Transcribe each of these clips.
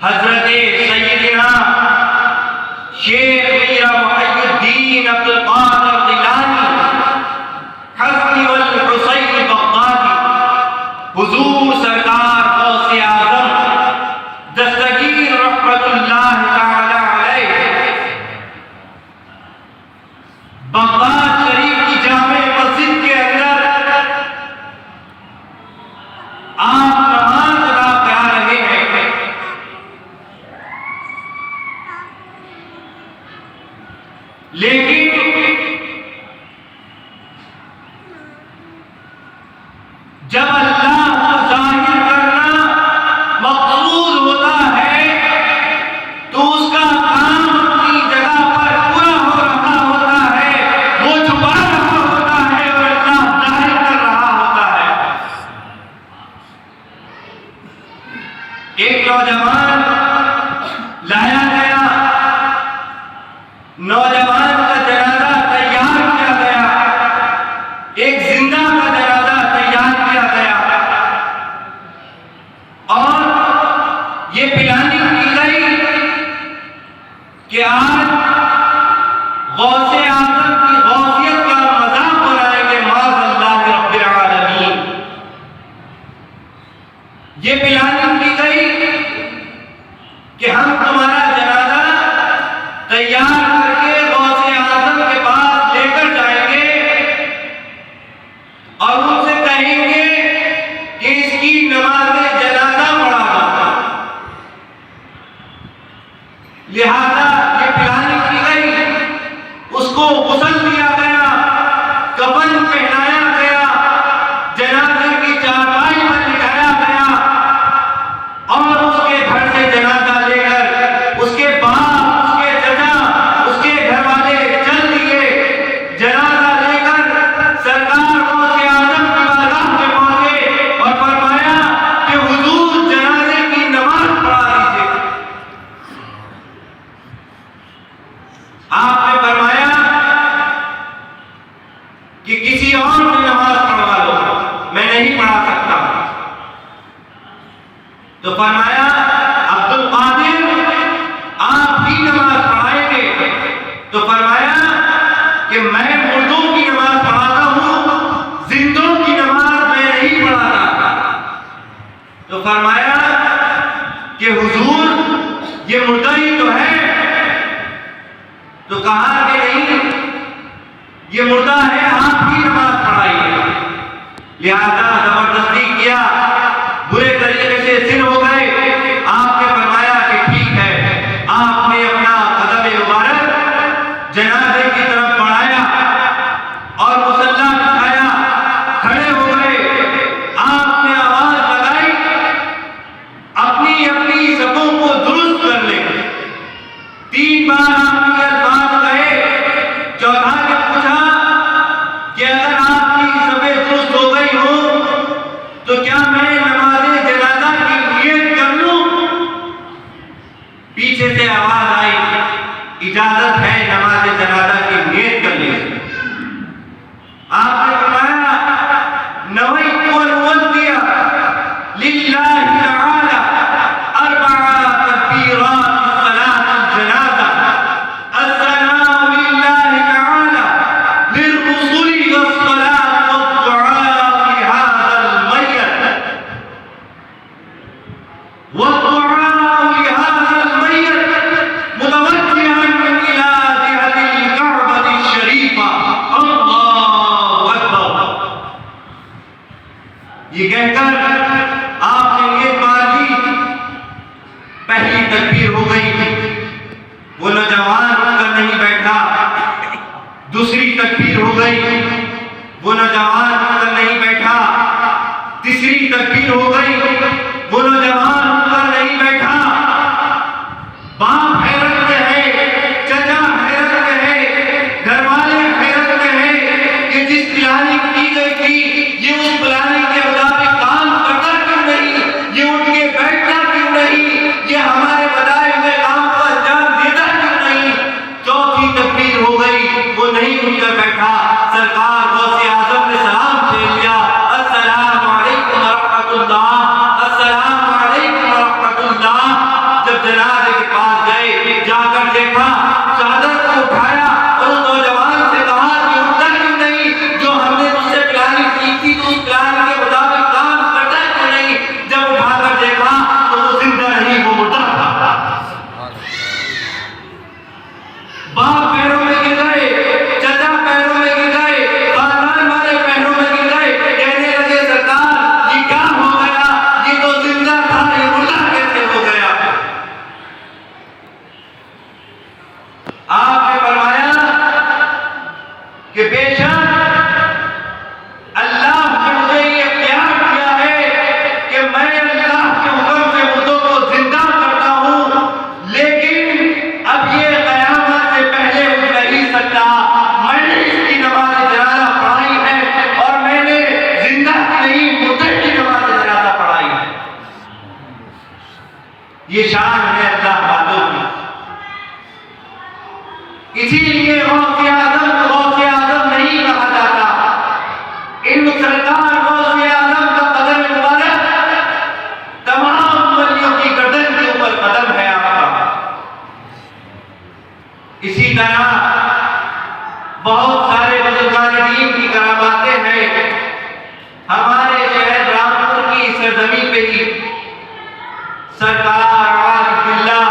हजरत सैयदना शेख मीरा मुहय्यिद्दीन अब्दुल कादिर जिलानी हस्नी वल हुसैन बगदादी हुजूर सरकार गौसे आज़म दस्तगीर रहमतुल्लाह तआला अलैह बगदाद शरीफ की जामे मस्जिद के अंदर आप नमाज अदा करा रहे हैं। लेकिन जब अल्लाह को जाहिर करना मकसूद होता है तो उसका काम अपनी जगह पर पूरा हो रहा होता है, वो छुपा रहा होता है और अल्लाह जाहिर कर रहा होता है। एक नौजवान लाया गया, नौजवान का जनाजा तैयार किया गया, एक जिंदा का जनाजा तैयार किया गया और ये प्लानिंग की गई कि आज गौसे आज़म की गौसियत का मजाक बनाएंगे माज़अल्लाह रब्बिल आलमीन। ये प्लानिंग की गई कि हम तुम्हारा जनाजा तैयार करके गौसे आज़म के पास लेकर जाएंगे और उनसे कहेंगे कि इसकी नमाज़े जनाजा पढ़ा दो। लिहाजा ये प्लानिंग की गई, उसको गुस्ल दिया गया, कफन पहनाया गया, जनाजे की चारपाई पर लिटाया गया और उसके घर से जनाजा लेकर उसके बाप, उसके चचा, उसके घर वाले चल दिए। जनाजा लेकर सरकार गौसे आज़म की बारगाह में पहुंचे और फरमाया कि हुजूर जनाजे की नमाज पढ़ा दीजिए। आपने फरमाया कि किसी और की नमाज पढ़वा लो, मैं नहीं पढ़ा सकता। तो फरमाया अब्दुल कादिर आप ही नमाज पढ़ाएंगे। तो फरमाया कि मैं मुर्दों की नमाज पढ़ाता हूं, जिंदों की नमाज मैं नहीं पढ़ाता। तो फरमाया कि हुजूर ये मुर्दा ही तो है। तो कहा कि नहीं, ये मुर्दा है, आप ही नमाज पढ़ाइए। लिहाजा जबरदस्ती किया, बुरे तरीके से सिर हो गए। आपने फरमाया कि ठीक है। आपने अपना कदम मुबारक जनाजे की तरफ बढ़ाया और मुसल्ला बिछाया, खड़े हो गए। आपने आवाज लगाई, अपनी अपनी सफों को दुरुस्त कर ले। 3 बार आपने अल्फाज कहे। चौथा ने पूछा कि अगर आपकी सफें दुरुस्त हो गई हो तो क्या मैं नमाज़े जनाजा की नियत कर लूं? पीछे से आवाज आई, इजाजत है नमाज़े जनाजा की नियत कर लीजिए। आपने फरमाया नवैतु अन उअद्दिया लिल्लाहि तआला अर्बअ तकबीरात सलात जनाजा अस्सलामु लिल्लाहि तआला लिर्रुसुली वस्सलात वद्दुआ लिहाज़ल मय्यत वद्दुआ लिहाज़ल मय्यत मुतवज्जिहन इला जिहतिल कअबतिश शरीफा। अल्लाहु अकबर। ये कहकर आपने नियत मार दी। पहली तकबीर हो गई, वो नौजवान उठकर नहीं बैठा। दूसरी तकबीर हो गई, वो नौजवान उठकर नहीं बैठा। तीसरी तकबीर हो गई, वो नौजवान उठकर नहीं बैठा। बाप हैरत में है, चचा हैरत में है, घर वाले हैरत में है कि जिस प्लानिंग की गई थी ये उस प्लानिंग के मुताबिक काम करता क्यों नहीं, ये उठ के बैठता क्यों नहीं, ये हमारे बताए हुए काम को अंजाम देता क्यों नहीं। चौथी तकबीर हो गई, वो नहीं उठकर बैठा। सरकार गौसे आज़म ने ये शान है अल्लाह वालों की। इसीलिए गौसे आजम नहीं कहा जाता। इन सरकार गौसे आजम का कदम मुबारक तमाम वलियों की गर्दन के ऊपर कदम है आपका। इसी तरह बहुत सारे बुजुर्गान दीन की करामातें हैं। हमारे शहर रामपुर की सरजमी पे ही सरकार आरिफुल्लाह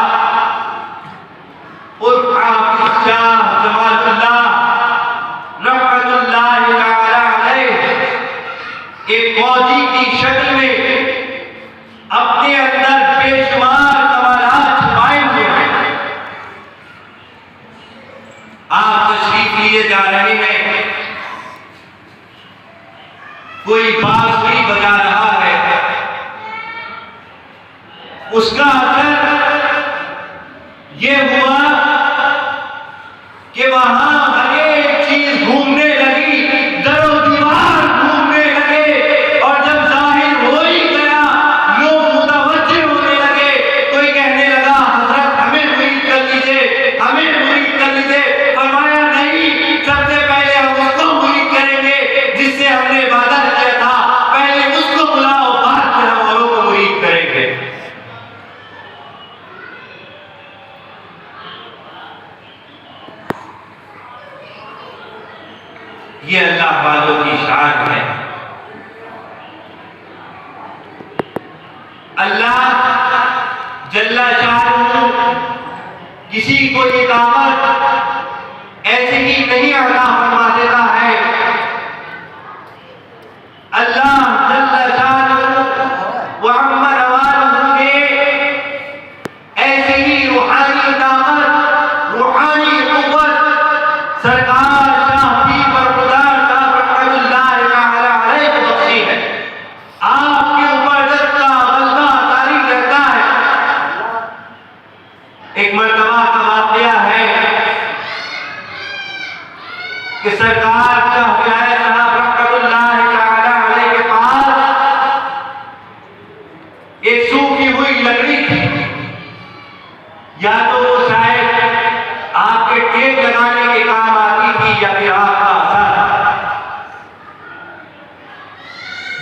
उर्फ हाफिज शाह जमालुल्लाह रहमतुल्लाह तआला अलैह एक फौजी की शक्ल में अपने अंदर बेशुमार कमालात छुपाए हुए हैं। आप तशरीफ लिए जा रहे हैं, कोई बांसुरी बजा रहा है, उसका असर ये हुआ कि वहां हर एक चीज घूमने लगी, दरो दीवार घूमने लगे, और जब जाहिर हो ही गया लोग मुतवज्जे होने लगे। कोई कहने लगा हजरत हमें मुरीद कर लीजिए, हमें मुरीद कर लीजिए। फरमाया नहीं, सबसे पहले हम उसको मुरीद करेंगे जिससे हमने वादा किया था, पहले उसको बुलाओ, बाद में हम औरों को मुरीद करेंगे। ये अल्लाह वालों की शान है। अल्लाह जल्ला शाह किसी को ये दावत ऐसे ही नहीं अता फरमा देता है। अल्लाह जल्ला शाह व अम्मा नवाज़ के ऐसे ही रूहानी दावत, रूहानी कुव्वत सरकार एक मर्तबा का वाक़या है कि सरकार शाहविलाय साहब रहमतुल्लाह तआला अलैह के पास एक सूखी हुई लकड़ी थी। या तो वो शायद आपके टेप लगाने के काम आती थी या फिर आपका असर।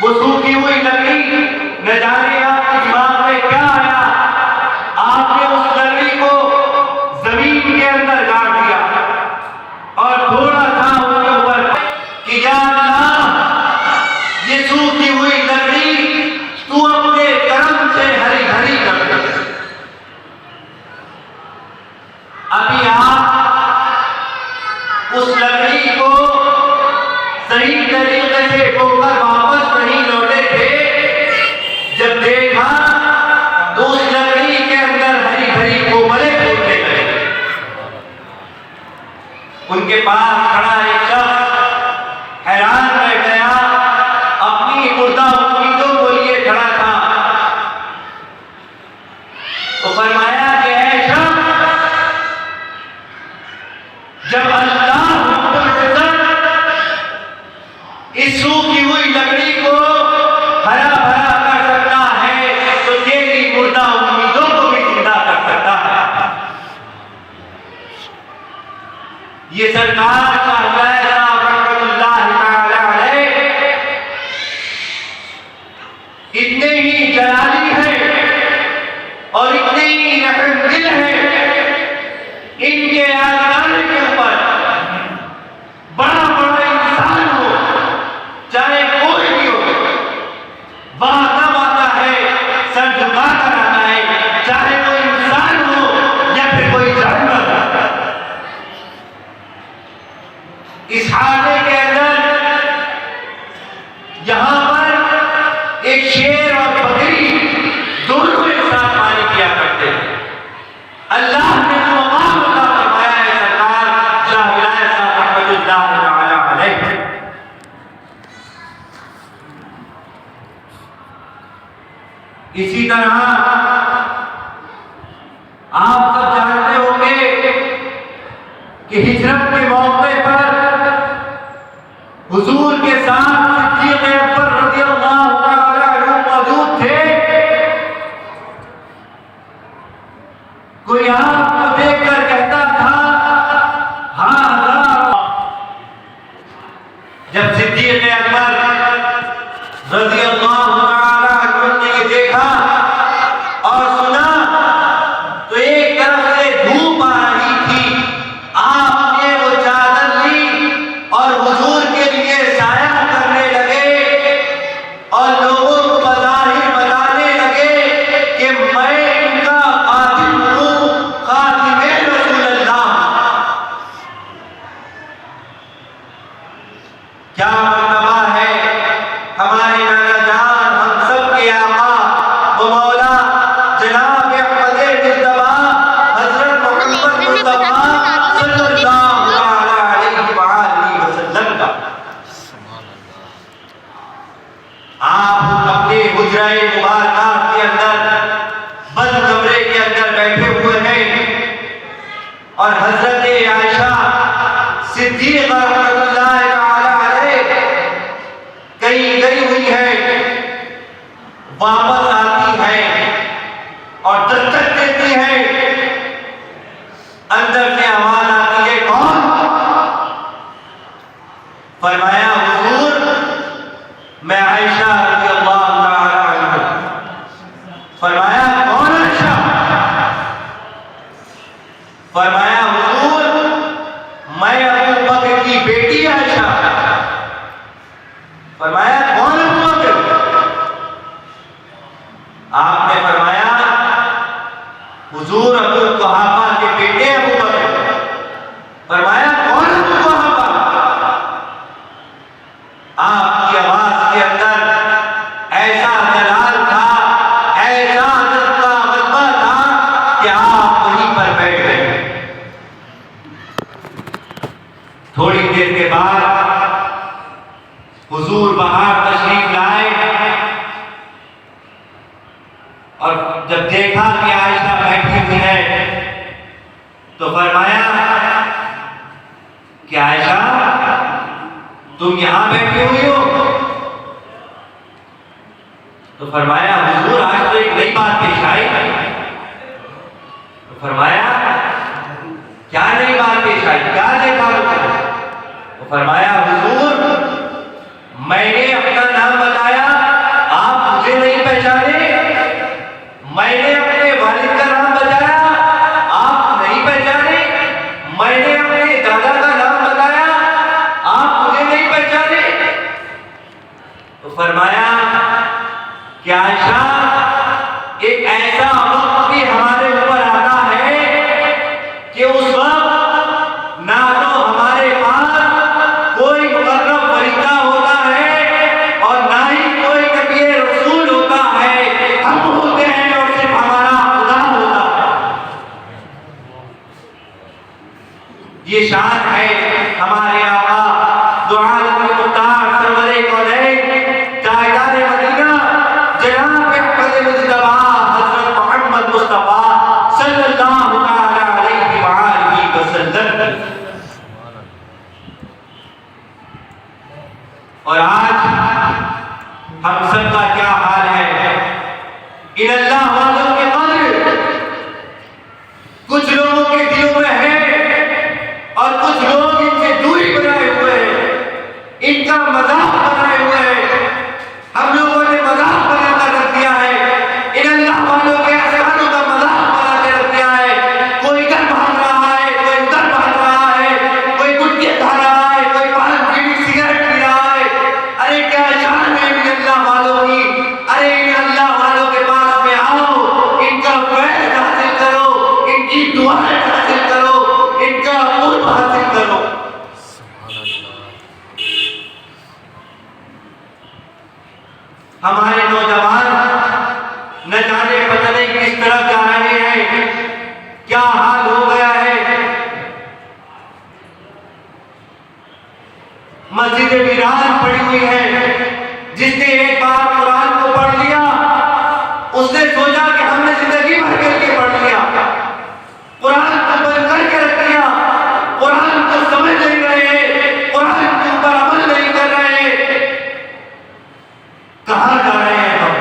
वो सूखी हुई लकड़ी न जाने आपके दिमाग में क्या आया, आपने उस लकड़ी को जमीन के अंदर गाड़ दिया और थोड़ा सा उसके ऊपर कि या अल्लाह ये सूखी हुई लकड़ी तू अपने करम से हरी हरी कर दे। अभी आप उस लकड़ी को सही तरीके से ठोकर वापस नहीं लौटे थे। जब देखा तो उस लकड़ी के अंदर हरी हरी कोमलें फूटने लगे। उनके पास खड़ा एक शख्स हैरान रह गया, अपनी मुर्दा उम्मीदों को लिए खड़ा था। तो फरमाया कि ऐ शख्स, जब अल्लाह इस सूखी हुई लकड़ी को हरा भरा कर सकता है तो तेरी मुर्दा उम्मीदों को भी जिंदा कर सकता है। ये सरकार शाहविलाय साहब रहमतुल्लाह तआला अलैह इतने ही जलाली है और इतने ही रहमदिल है। इनके आज़ाद के ऊपर बड़ा बड़ा इंसान हो, चाहे कोई भी हो, वादा वादा है, सर झुका कर आता है, चाहे वो इंसान हो या फिर कोई जानवर। इस हादे के अंदर यहां पर एक शेर और बकरी दोनों एक साथ पानी किया करते थे। अल्लाह ने जो मकाम अता फरमाया है सरकार शाहविलाय साहब रहमतुल्लाह तआला अलैह। इसी तरह आप सब जानते होंगे कि हिजरत के मौके पर हुजूर के साथ सिद्दीक़ अकबर रज़ियल्लाहु तआला अन्हु मौजूद थे। रज़ियल्लाहु ताला अन्हु ने ये देखा और सुना तो एक तरफ से धूप आ रही थी। आपने वो चादर ली और हुजूर के लिए साया करने लगे और लोगों को बताने लगे कि मैं इनका खादिम हूँ, खादिमे रसूलल्लाह। क्या मर्तबा है हमारे नाना जान, हम सब के आका वो मौला जनाब अहमद मुस्तफा हजरत मोहम्मद मुस्तफा सल्लल्लाहु अलैहि वसल्लम का। आप अपने हुजरे मुबारक के अंदर बंद कमरे के अंदर बैठे हुए हैं और हजरत आयशा सिद्दीक़ा रहमतुल्लाह अलैहा कहीं गई हुई है, वापस आती है और दस्तक देती है। अंदर से आवाज आती है, कौन? फरमाया, हुजूर मैं आयशा रज़ियल्लाहु ताला अन्हा। फरमाया, कौन आयशा? फरमाया, हुजूर मैं अबू बकर की बेटी आयशा। फरमाया, कौन अबू बकर? आपने फरमाया, हुजूर अबू कुहाफा के बेटे अबू बकर। फरमाया, कौन अबू कुहाफा? आपकी आवाज के अंदर ऐसा जलाल था, ऐसा गलबा था कि आप वहीं पर बैठ गए। थोड़ी देर के बाद हुजूर बाहर तशरीफ लाए और जब देखा कि आयशा बैठी हुई है तो फरमाया कि आयशा तुम यहां बैठी हुई हो? तो फरमाया, हुजूर आज तो एक नई बात पेश आई। तो फरमाया, क्या नई बात पेश आई, क्या देखा? तो फरमाया, हुजूर मैंने अपना नाम बताया, आप मुझे नहीं पहचाने। मैंने अपने वालिद का नाम बताया, आप नहीं पहचाने। मैंने अपने दादा का नाम बताया, आप मुझे नहीं पहचाने। तो फरमाया कि आयशा एक ऐसा वक्त भी हमारे ऊपर आता है कि उस वक्त ना तो हमारे पास कोई मुकर्रम फरिश्ता होता है और ना ही कोई नबी रसूल होता है। हम होते हैं और सिर्फ हमारा खुदा होता है। ये शान है हमारे आका दो आलम के मुख्तार सरवरे कौनैन ताजदार मदीना जनाब अहमद मुस्तफा हजरत मोहम्मद मुस्तफा सल्लल्लाहु अलैहि वसल्लम। और आज हम सबका क्या हाल है? इन अल्लाह वालों के कद्र कुछ लोगों के दिलों में है और कुछ लोग इनसे दूरी बनाए हुए हैं, इनका मजाक बनाए हुए हैं। हम लोगों ने मजाक बनाकर रख दिया है, इन अल्लाह वालों के एहसानों का मजाक बना के रख दिया है। कोई इधर भाग रहा है, कोई उधर भाग रहा है, कोई गुटखे खा रहा है, कोई पान बीड़ी सिगरेट पी रहा है। अरे क्या शान है इन अल्लाह वालों की? अरे इन अल्लाह वालों के पास में आओ, इनका फैज़ हासिल करो, इनकी दुआएं हासिल करो, इनका कुर्ब हासिल करो। हमारे नौजवान न जाने पता नहीं किस तरफ जा रहे हैं, क्या हाल हो गया है। मस्जिदें वीरान पड़ी हुई है। जिसने एक बार कुरान को पढ़ लिया उसने सोचा कि हमने जिंदगी भर करके पढ़ लिया, कुरान को बंद करके रख दिया, कुरान को समझ नहीं रहे, कुरान के ऊपर अमल नहीं कर रहे। कहां जा रहे हैं हम?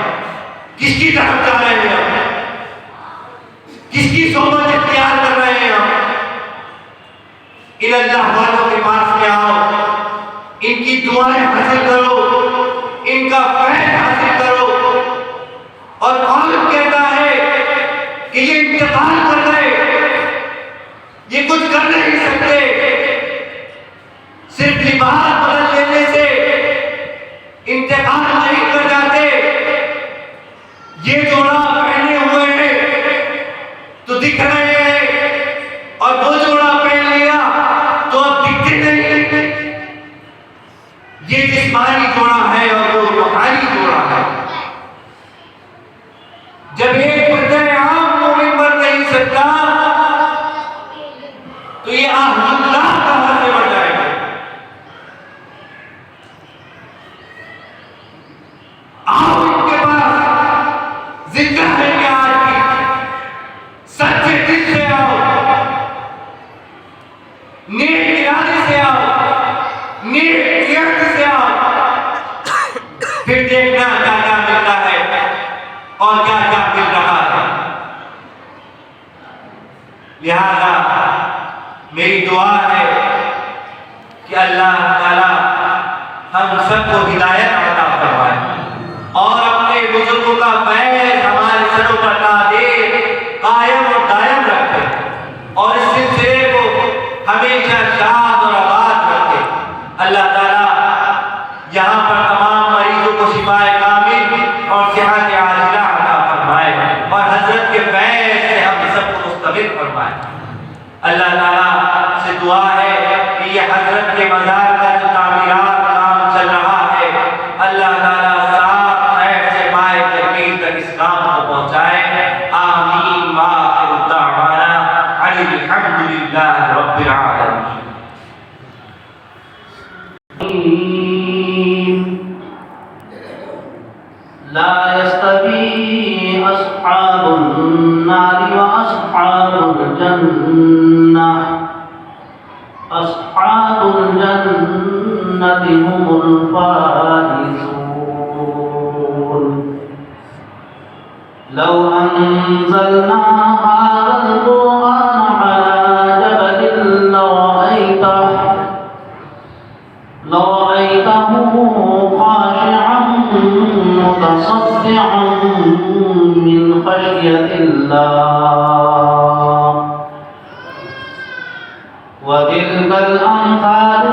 किसकी तरफ जा रहे हैं हम? किसकी सोबत इख्तियार कर रहे हैं हम? इन अल्लाह वालों के पास में आओ, इनकी दुआएं हासिल करो, इनका इंतकाल कर गए, ये कुछ कर नहीं सकते। सिर्फ लिबास बदल लेने से इंतकाल नहीं कर जाते। ये जोड़ा पहने हुए हैं तो दिख रहे हैं, और वो जोड़ा पहन लिया तो अब दिखते नहीं। ये जिस्मानी जोड़ा है और वो रूहानी जोड़ा है। जब एक बंदे आम मोमिन बन नहीं सकता तो ये अहलुल्लाह कहां से बन जाएगा? आओ इनके पास, जिंदा है क्या आज भी? सच्चे दिल से आओ, नेक इरादे से आओ, नेक नियत से आओ, फिर देखना क्या क्या मिलता है और क्या क्या मिल रहा है। लिहाजा मेरी दुआ है कि अल्लाह ताला हम सबको हिदायत अता फरमाए और अपने बुजुर्गों का फैज़ हमारे सरों पर कायम और दायम रखे और इस सिलसिले को हमेशा शाद और आबाद रखे। अल्लाह ताला यहाँ पर तमाम मरीजों को शिफाए कामिल और सेहत आजिला अता फरमाए और हजरत के फैज़ से हम सबको मुस्तमिल फरमाए। अल्लाह ताला से दुआ है कि ये हजरत के मज़ार का जो तामीरात काम चल रहा है, अल्लाह ताला साफ खैर से माए तकमील तक इस काम को पहुँचाए। आमीन। वाखिरु दावाना अल्हम्दुलिल्लाहि रब्बिल आलमीन। ला यस्तवी अस्हाबुन नारि व अस्हाबुल जन्नह, अस्हाबुल जन्नति हुमुल फाइज़ून। लौ अंज़लना हाज़ल क़ुरआन अला जबलिन लरअयतहु खाशिअन मुतसद्दिअन मिन खश्यतिल्लाह। वतिल्कल अम्सालु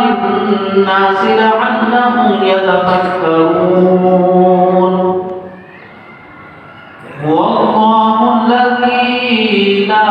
लिन्नास लअल्लहुम यतफक्करून। वल्लाहु अल्लज़ी ला